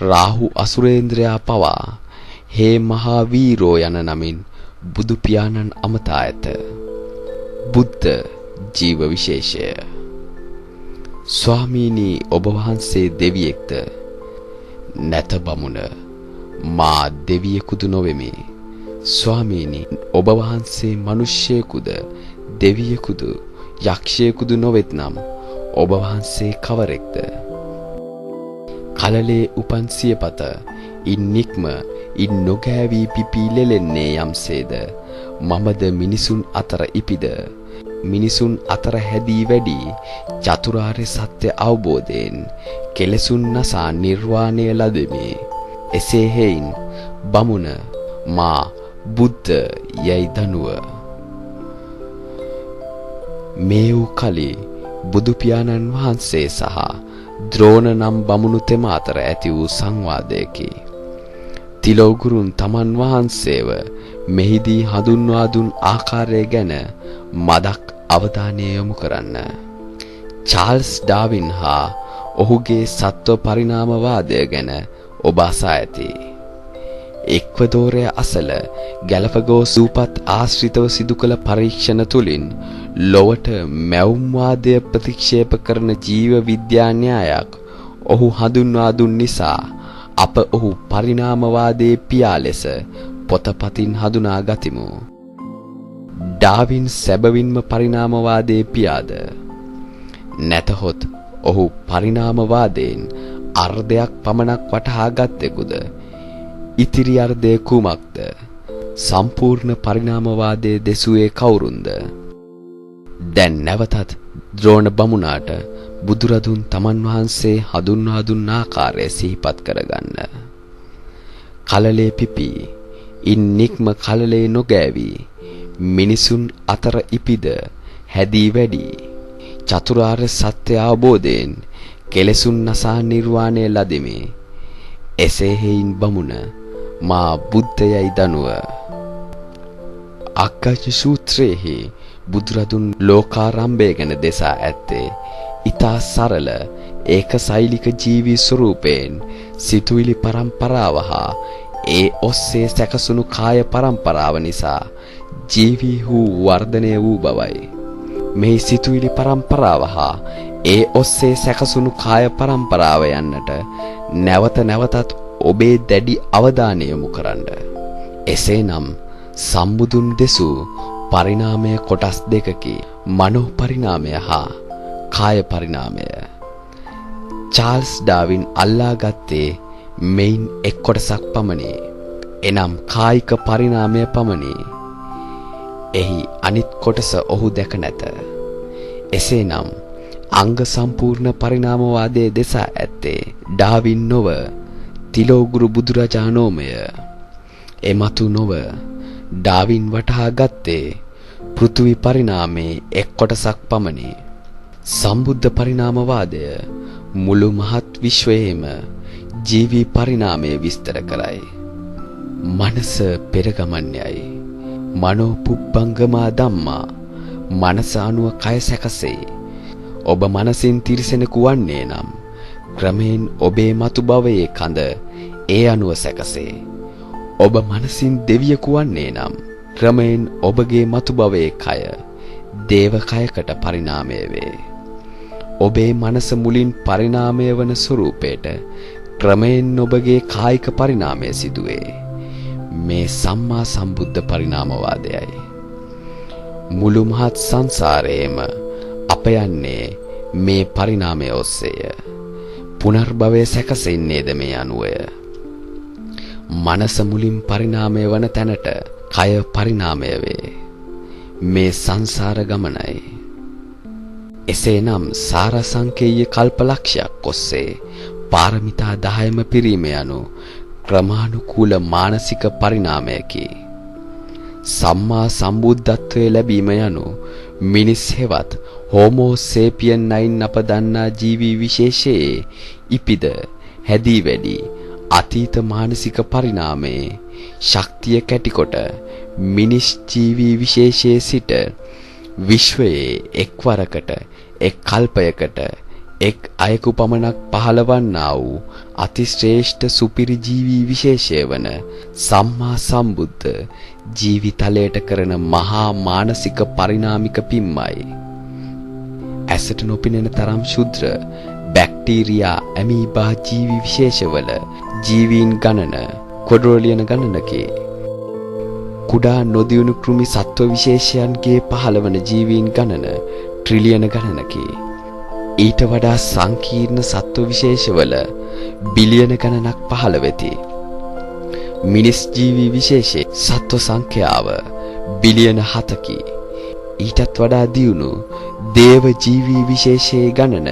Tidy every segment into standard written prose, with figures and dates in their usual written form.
රාහු අසුරේන්ද්‍රයා පවා හේ මහා වීරෝ යන නමින් බුදු පියාණන් අමතා ඇත. බුද්ධ ජීව විශේෂය. ස්වාමීනි ඔබ වහන්සේ දෙවියෙක්ද? නැත බමුණ, මා දෙවියෙකුදු නොවෙමි. ස්වාමීනි ඔබ වහන්සේ මිනිසෙකුද දෙවියෙකුද යක්ෂයෙකුද නොවෙත්නම් ඔබ වහන්සේ කවරෙක්ද? කලලේ උපන් සියපත ඉන් නික්ම ඉන් නොගෑවී පිපී ලෙලෙන්නේ යම්සේද මමද මිනිසුන් අතර ඉපිද මිනිසුන් අතර හැදී වැඩි චතුරාර්ය සත්‍ය අවබෝධයෙන් කෙලෙසුන් නසා නිර්වාණය ලදෙමි. එසේ හේයින් බමුණ මා බුද්ධ යයි දනුව. මේ වූ කලි බුදු පියාණන් වහන්සේ සහ ද්‍රෝණ නම් බමුණු තෙම අතර ඇති වූ සංවාදයකි. තිලෝගුරුන් තමන් වහන්සේව මෙහිදී හඳුන්වා දුන් ආකාරය ගැන මදක් අවධානය යොමු කරන්න. චාල්ස් ඩාවින් හා ඔහුගේ සත්ව පරිණාමවාදය ගැන ඔබ අසා ඇති. එක්වදෝරය අසල ගැලපගෝස් දූපත් ආශ්‍රිතව සිදු කළ පරීක්ෂණ තුළින් ලොවට මැවුම්වාදය ප්‍රතික්ෂේප කරන ජීව විද්‍යා න්‍යායක් ඔහු හඳුන්වා දුන් නිසා අප ඔහු පරිණාමවාදයේ පියා ලෙස පොතපතින් හඳුනා ගතිමු. ඩාවින් සැබවින්ම පරිණාමවාදයේ පියාද? නැතහොත් ඔහු පරිණාමවාදයෙන් අර්ධයක් පමණක් වටහා ගත්තෙකුද? ඉතිරි අර්ධය කුමක්ද? සම්පූර්ණ පරිණාමවාදයේ දෙසුවේ කවුරුන්ද? දැන් නැවතත් ද්‍රෝණ බමුණාට බුදුරදුන් තමන් වහන්සේ හඳුන්වා දුන් ආකාරය සිහිපත් කරගන්න. කලලේ පිපී ඉන් නික්ම කලලේ නොගෑවී මිනිසුන් අතර ඉපිද හැදී වැඩි චතුරාර්ය සත්‍ය අවබෝධයෙන් කෙලෙසුන් නසා නිර්වාණය ලදෙමි. එසේ හේයින් බමුණ මා බුද්ධයයි දනුව. අක්කජ සූත්‍රයේහි බුදුරදුන් ලෝකාරම්භය ගැන දෙසා ඇත්තේ ඊතා සරල ඒක සෛලික ජීවී ස්වරූපයෙන් සිතුවිලි පරම්පරාව හා ඒ ඔස්සේ සැකසුණු කාය පරම්පරාව නිසා ජීවී වූ වර්ධනය වූ බවයි. මේ සිතුවිලි පරම්පරාව හා ඒ ඔස්සේ සැකසුණු කාය පරම්පරාව යන්නට නැවත නැවතත් ඔබේ දැඩි අවධානය යොමු කරන්න. එසේනම් සම්බුදුන් දෙසූ පරිණාමය කොටස් දෙකකි. මනෝ පරිණාමය හා කාය පරිණාමය. චාල්ස් ඩාවින් අල්ලා ගත්තේ මෙයින් එක් කොටසක් පමණි. එනම් කායික පරිණාමය පමණි. එහි අනිත් කොටස ඔහු දැක නැත. එසේනම් අංග සම්පූර්ණ පරිණාමවාදයේ දෙසා ඇත්තේ ඩාවින් නොව තිලෝගුරු බුදුරජාණෝමය. එමතු නොව ඩාවින් වටහා ගත්තේ පෘථිවි පරිණාමයේ එක් කොටසක් පමණි. සම්බුද්ධ පරිණාමවාදය මුළු මහත් විශ්වයේම ජීවී පරිණාමය විස්තර කරයි. මනස පෙරගමන්යයි. මනෝ පුබ්බංගමා ධම්මා. මනස අනුව කය සැකසෙයි. ඔබ මනසින් තිරිසනෙකු වන්නේ නම් ක්‍රමයෙන් ඔබේ මතු භවයේ කඳ ඒ අනුව සැකසේ. ඔබ මනසින් දෙවියෙකු වන්නේ නම් ක්‍රමයෙන් ඔබගේ මතු භවයේ කය දේව කයකට පරිණාමය වේ. ඔබේ මනස මුලින් පරිණාමය වන ස්වරූපයට ක්‍රමයෙන් ඔබගේ කායික පරිණාමය සිදුවේ. මේ සම්මා සම්බුද්ධ පරිණාමවාදයයි. මුළු මහත් සංසාරයේම අප යන්නේ මේ පරිණාමය ඔස්සේය. පුනර්භවය සැකසෙන්නේද මේ අනුවය. මනස මුලින් පරිණාමය වන තැනට කය පරිණාමය වේ. මේ සංසාර ගමනයි. එසේනම් සාරසංකේය කල්පලක්ෂයක් ඔස්සේ පාරමිතා 10ම පිරීම යනු ක්‍රමානුකූල මානසික පරිණාමයකි. සම්මා සම්බුද්ධත්වයේ ලැබීම යනු මිනිස් හෙවත් හෝමෝ සේපියන් නයින් අප දන්නා ජීවී විශේෂයේ ඉපිද හැදී වැඩි අතීත මානසික පරිණාමයේ ශක්තිය කැටිකොට මිනිස් ජීවී විශේෂයේ සිට විශ්වයේ එක්වරකට එක් කල්පයකට එක් අයෙකු පමණක් පහළවන්නා වූ අතිශ්‍රේෂ්ඨ සුපිරි ජීවී විශේෂය වන සම්මා සම්බුද්ධ ජීවිතලයට කරන මහා මානසික පරිණාමික පිම්මයි. ඇසට නොපෙනෙන තරම් ශුද්‍ර බැක්ටීරියා ඇමීබා ජීවි විශේෂවල ජීවීන් ගණන ක්වඩ්‍රෝලියන ගණනකේ කුඩා නොදියුණු කෘමි සත්ව විශේෂයන්ගේ පහළවන ජීවීන් ගණන ට්‍රිලියන ගණනකේ ඊට වඩා සංකීර්ණ සත්ව විශේෂවල බිලියන ගණනක් පහළ වෙති. මිනිස් ජීවි විශේෂයේ සත්ව සංඛ්‍යාව බිලියන 7කි. ඊටත් වඩා දියුණු දේව ජීවි විශේෂයේ ගණන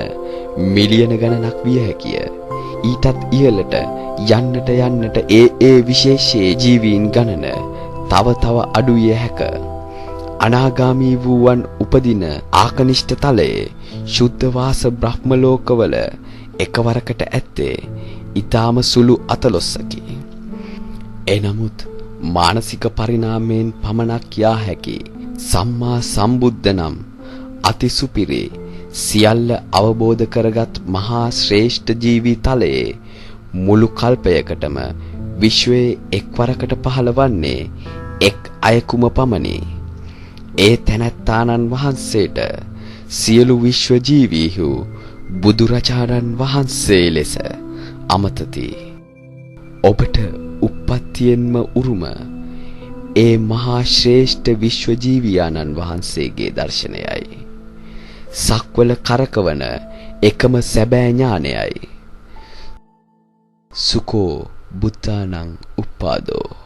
මිලියන ගණනක් විය හැකිය. ඊටත් ඉහළට යන්නට ඒ විශේෂයේ ජීවීන් ගණන තව අඩු විය හැක. අනාගාමී වූවන් උපදින ආකනිෂ්ඨ තලයේ ශුද්ධ වාස බ්‍රහ්ම ලෝකවල එකවරකට ඇත්තේ ඊටාම සුළු 14කි. එනමුත් මානසික පරිණාමයෙන් පමණක් යා හැකි සම්මා සම්බුද්ධ නම් අතිසුපිරි සියල්ල අවබෝධ කරගත් මහා ශ්‍රේෂ්ඨ ජීවි තලයේ මුළු කල්පයකටම විශ්වයේ එක්වරකට පහළවන්නේ එක් අයකුම පමණි. ඒ තැනැත්තාණන් වහන්සේට සියලු විශ්ව ජීවීහු බුදුරජාණන් වහන්සේ ලෙස අමතති. ඔබට උප්පත්තියෙන්ම උරුම ඒ මහා ශ්‍රේෂ්ඨ විශ්ව ජීවියාණන් වහන්සේගේ දර්ශනයයි. සක්වල කරකවන එකම සැබෑ ඥානයයි. සුකෝ බුද්ධානං උප්පාදෝ